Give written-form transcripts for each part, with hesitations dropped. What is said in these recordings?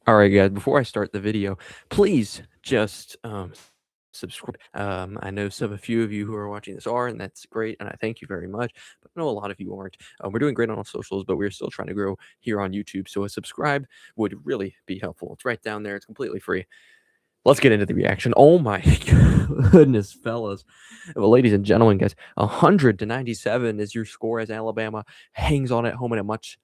All right, guys, before I start the video, please just subscribe. I know a few of you who are watching this are, and that's great, and I thank you very much. But I know a lot of you aren't. We're doing great on all socials, but we're still trying to grow here on YouTube. So a subscribe would really be helpful. It's right down there. It's completely free. Let's get into the reaction. Oh my goodness, fellas. Well, ladies and gentlemen, guys, 100-97 is your score as Alabama hangs on at home in a much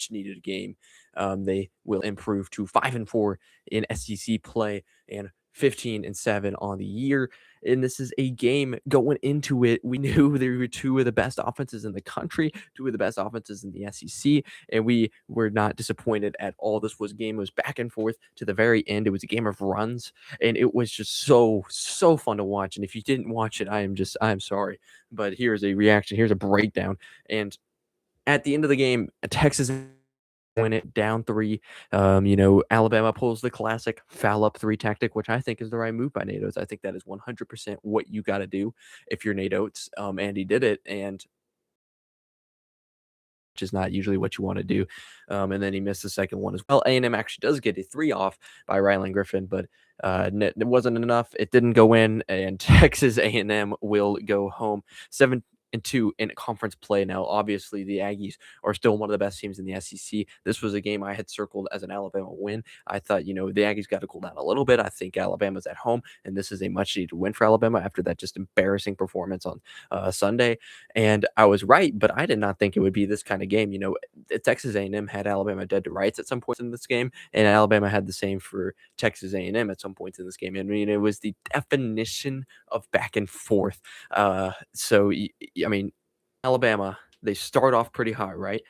needed game. They will improve to 5-4 in SEC play and 15-7 on the year. And this is a game going into it. We knew there were two of the best offenses in the country, two of the best offenses in the SEC, and we were not disappointed at all. This game was back and forth to the very end. It was a game of runs, and it was just so fun to watch. And if you didn't watch it, I'm sorry, but here's a reaction. Here's a breakdown. And at the end of the game, Texas win it down 3. Alabama pulls the classic foul up 3 tactic, which I think is the right move by Nate Oates. I think that is 100% what you got to do if you're Nate Oates. And he did it, and which is not usually what you want to do. And then he missed the second one as well. A&M actually does get a 3 off by Rylan Griffin, but it wasn't enough. It didn't go in, and Texas A&M will go home 7-2 in conference play. Now, obviously, the Aggies are still one of the best teams in the SEC. This was a game I had circled as an Alabama win. I thought, the Aggies got to cool down a little bit. I think Alabama's at home, and this is a much-needed win for Alabama after that just embarrassing performance on Sunday. And I was right, but I did not think it would be this kind of game. Texas A&M had Alabama dead to rights at some points in this game, and Alabama had the same for Texas A&M at some points in this game. I mean, it was the definition of back and forth. Alabama, they start off pretty hot, right?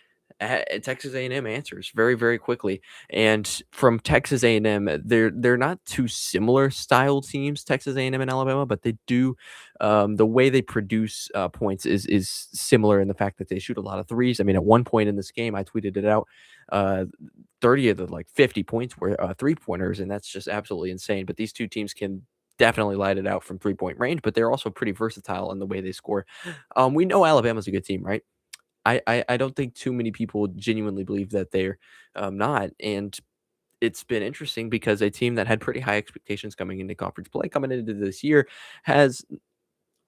Texas A&M answers very quickly, and from Texas A&M, they're not too similar style teams, Texas A&M and Alabama, but they do the way they produce points is similar in the fact that they shoot a lot of threes. I mean, at one point in this game, I tweeted it out. 30 of the 50 points were 3-pointers, and that's just absolutely insane. But these two teams can definitely light it out from 3-point range, but they're also pretty versatile in the way they score. We know Alabama's a good team, right? I don't think too many people genuinely believe that they're not. And it's been interesting because a team that had pretty high expectations coming into conference play, coming into this year, has,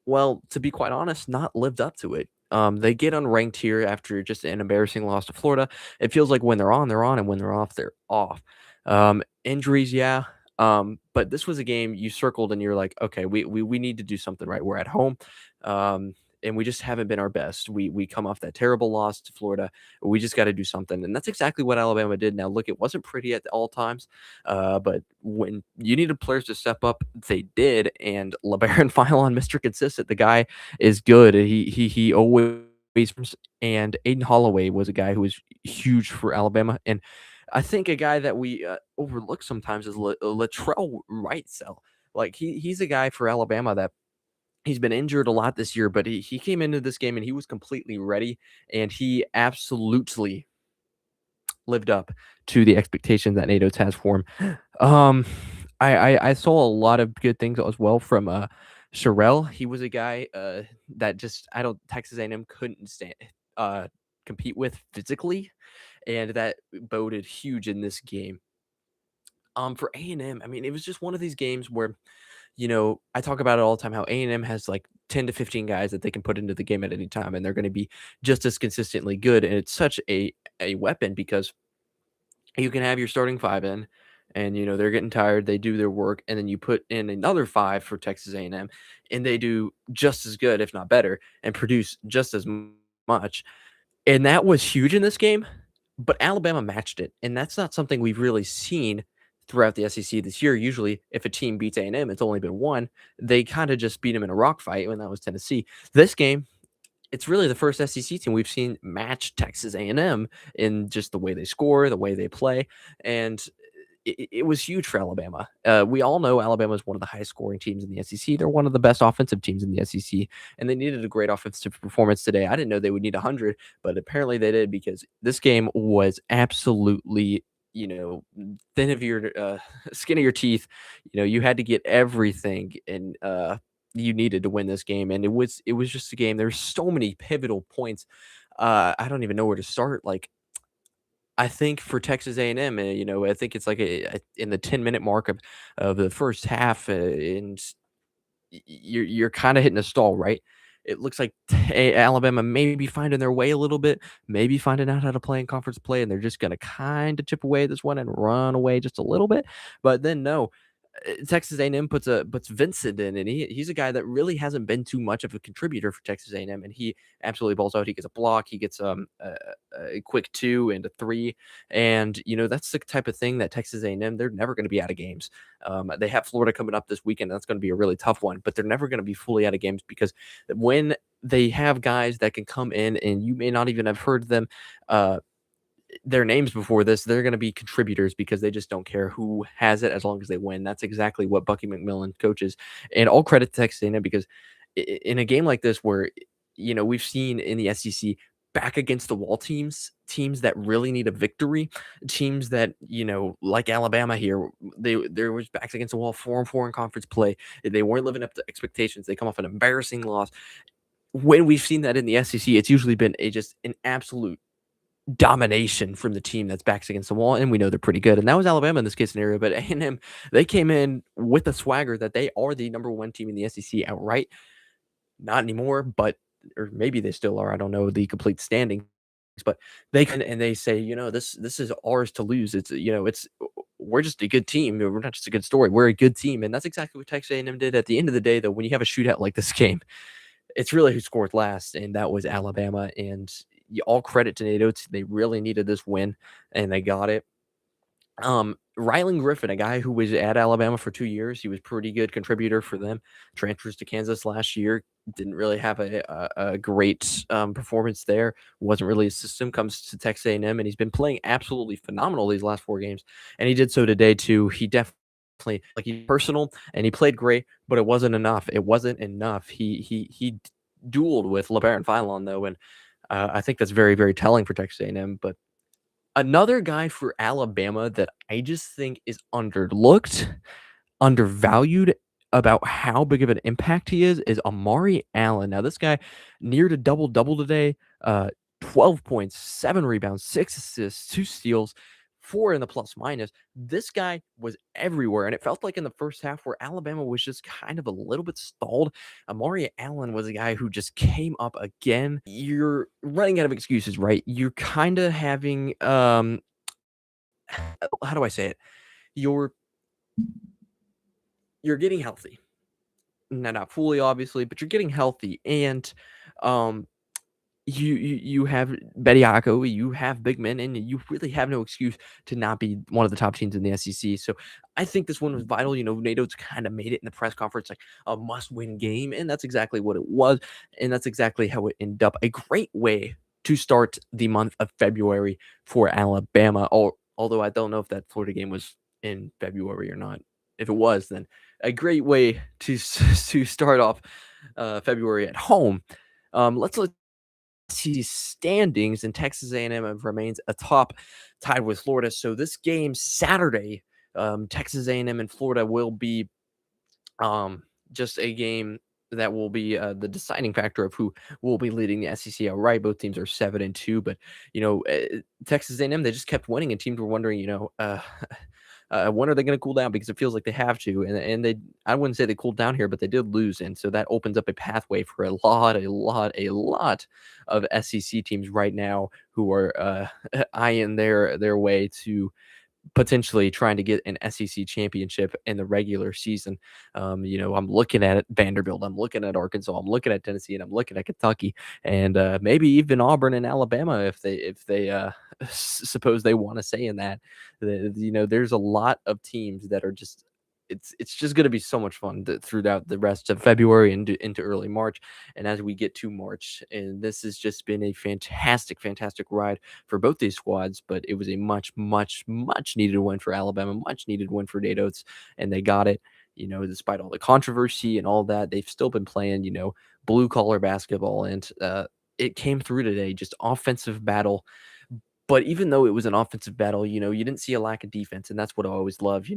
well, to be quite honest, not lived up to it. They get unranked here after just an embarrassing loss to Florida. It feels like when they're on, and when they're off. Injuries, yeah. But this was a game you circled and you're like, okay, we need to do something right. We're at home. And we just haven't been our best. We come off that terrible loss to Florida. We just got to do something. And that's exactly what Alabama did. Now, look, it wasn't pretty at all times, but when you needed players to step up, they did. And LeBaron Philon, Mr. Consistent, the guy is good. He always, and Aden Holloway was a guy who was huge for Alabama. And I think a guy that we overlook sometimes is Latrell Wrightsell. Like he's a guy for Alabama that he's been injured a lot this year, but he came into this game and he was completely ready, and he absolutely lived up to the expectations that Nate Oates has for him. I saw a lot of good things as well from Sherelle. He was a guy that just Texas A&M couldn't compete with physically, and that boded huge in this game. For A&M, I mean, it was just one of these games where, I talk about it all the time how A&M has like 10 to 15 guys that they can put into the game at any time, and they're going to be just as consistently good. And it's such a weapon because you can have your starting 5 in, and they're getting tired, they do their work, and then you put in another 5 for Texas A&M, and they do just as good, if not better, and produce just as much. And that was huge in this game, but Alabama matched it, and that's not something we've really seen throughout the SEC this year. Usually, if a team beats A&M, it's only been one. They kind of just beat them in a rock fight when that was Tennessee. This game, it's really the first SEC team we've seen match Texas A&M in just the way they score, the way they play, and it was huge for Alabama. We all know Alabama is one of the highest scoring teams in the SEC. They're one of the best offensive teams in the SEC, and they needed a great offensive performance today. I didn't know they would need 100, but apparently they did, because this game was absolutely, thin of your skin of your teeth. You had to get everything, and you needed to win this game, and it was just a game. There's so many pivotal points. I don't even know where to start. Like, I think for Texas A&M, I think it's like in the 10-minute mark of the first half, and you're kind of hitting a stall, right? It looks like Alabama may be finding their way a little bit, maybe finding out how to play in conference play, and they're just going to kind of chip away at this one and run away just a little bit. But then no, Texas A&M puts Vincent in, and he's a guy that really hasn't been too much of a contributor for Texas A&M, and he absolutely balls out. He gets a block, he gets a quick 2 and a 3, and that's the type of thing that Texas A&M, they're never going to be out of games. They have Florida coming up this weekend. That's going to be a really tough one, but they're never going to be fully out of games because when they have guys that can come in and you may not even have heard them. Their names before this, they're going to be contributors because they just don't care who has it as long as they win. That's exactly what Bucky McMillan coaches. And all credit to Texas A&M because in a game like this where we've seen in the SEC back against the wall teams that really need a victory, teams that like Alabama here, there was backs against the wall, 4-4 in conference play. They weren't living up to expectations. They come off an embarrassing loss. When we've seen that in the SEC, it's usually been just an absolute domination from the team that's backs against the wall, and we know they're pretty good. And that was Alabama in this case scenario, but A&M, they came in with a swagger that they are the number one team in the SEC outright. Not anymore, but or maybe they still are. I don't know the complete standings, but they can and they say, this is ours to lose. It's we're just a good team. We're not just a good story. We're a good team, and that's exactly what Texas A&M did. At the end of the day, though, when you have a shootout like this game, it's really who scored last, and that was Alabama. And all credit to NATO. They really needed this win, and they got it. Rylan Griffin, a guy who was at Alabama for 2 years, he was pretty good contributor for them. Transfers to Kansas last year, didn't really have a great performance there. Wasn't really a system. Comes to Texas A&M, and he's been playing absolutely phenomenal these last 4 games, and he did so today too. He definitely he's personal, and he played great, but it wasn't enough. It wasn't enough. He dueled with LeBaron Philon though, and I think that's very, very telling for Texas A&M. But another guy for Alabama that I just think is underlooked, undervalued about how big of an impact he is Amari Allen. Now, this guy neared a double-double today, 12 points, 7 rebounds, 6 assists, 2 steals, 4 in the plus minus. This guy was everywhere, and it felt like in the first half where Alabama was just kind of a little bit stalled. Amari Allen was a guy who just came up again. You're running out of excuses, right? You're kind of having how do I say it? You're you're getting healthy. No, not fully, obviously, but you're getting healthy, and um, you have Bediako, you have big men, and you really have no excuse to not be one of the top teams in the SEC. So I think this one was vital. NATO's kind of made it in the press conference like a must-win game, and that's exactly what it was, and that's exactly how it ended up. A great way to start the month of February for Alabama. Although I don't know if that Florida game was in February or not. If it was, then a great way to start off February at home. Let's see standings, and Texas A&M remains atop, tied with Florida. So this game Saturday, Texas A&M and Florida will be just a game that will be the deciding factor of who will be leading the SEC outright. Both teams are 7-2, but Texas A&M, they just kept winning, and teams were wondering, when are they going to cool down? Because it feels like they have to, and they, I wouldn't say they cooled down here, but they did lose, and so that opens up a pathway for a lot of SEC teams right now who are eyeing their way to potentially trying to get an SEC championship in the regular season. I'm looking at Vanderbilt, I'm looking at Arkansas, I'm looking at Tennessee, and I'm looking at Kentucky, and maybe even Auburn and Alabama if they suppose they want to say in that. There's a lot of teams that are just. It's just going to be so much fun throughout the rest of February and into early March, and as we get to March, and this has just been a fantastic, fantastic ride for both these squads, but it was a much, much, much needed win for Alabama, much needed win for Datos, and they got it. Despite all the controversy and all that, they've still been playing, blue collar basketball, and it came through today. Just offensive battle, But even though it was an offensive battle, you didn't see a lack of defense, and that's what I always love.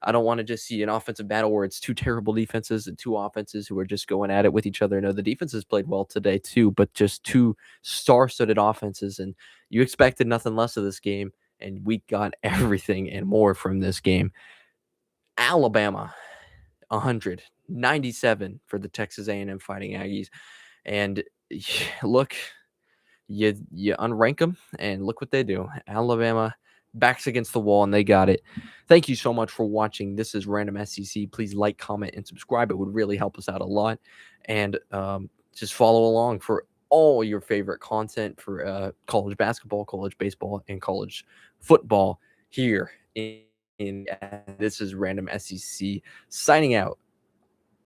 I don't want to just see an offensive battle where it's two terrible defenses and two offenses who are just going at it with each other. No, the defenses played well today too, but just two star-studded offenses, and you expected nothing less of this game, and we got everything and more from this game. Alabama, 197 for the Texas A&M Fighting Aggies, and look, you unrank them, and look what they do. Alabama backs against the wall, and they got it. Thank you so much for watching. This is Random SEC. Please like, comment, and subscribe. It would really help us out a lot. And just follow along for all your favorite content for college basketball, college baseball, and college football here in this is Random SEC signing out.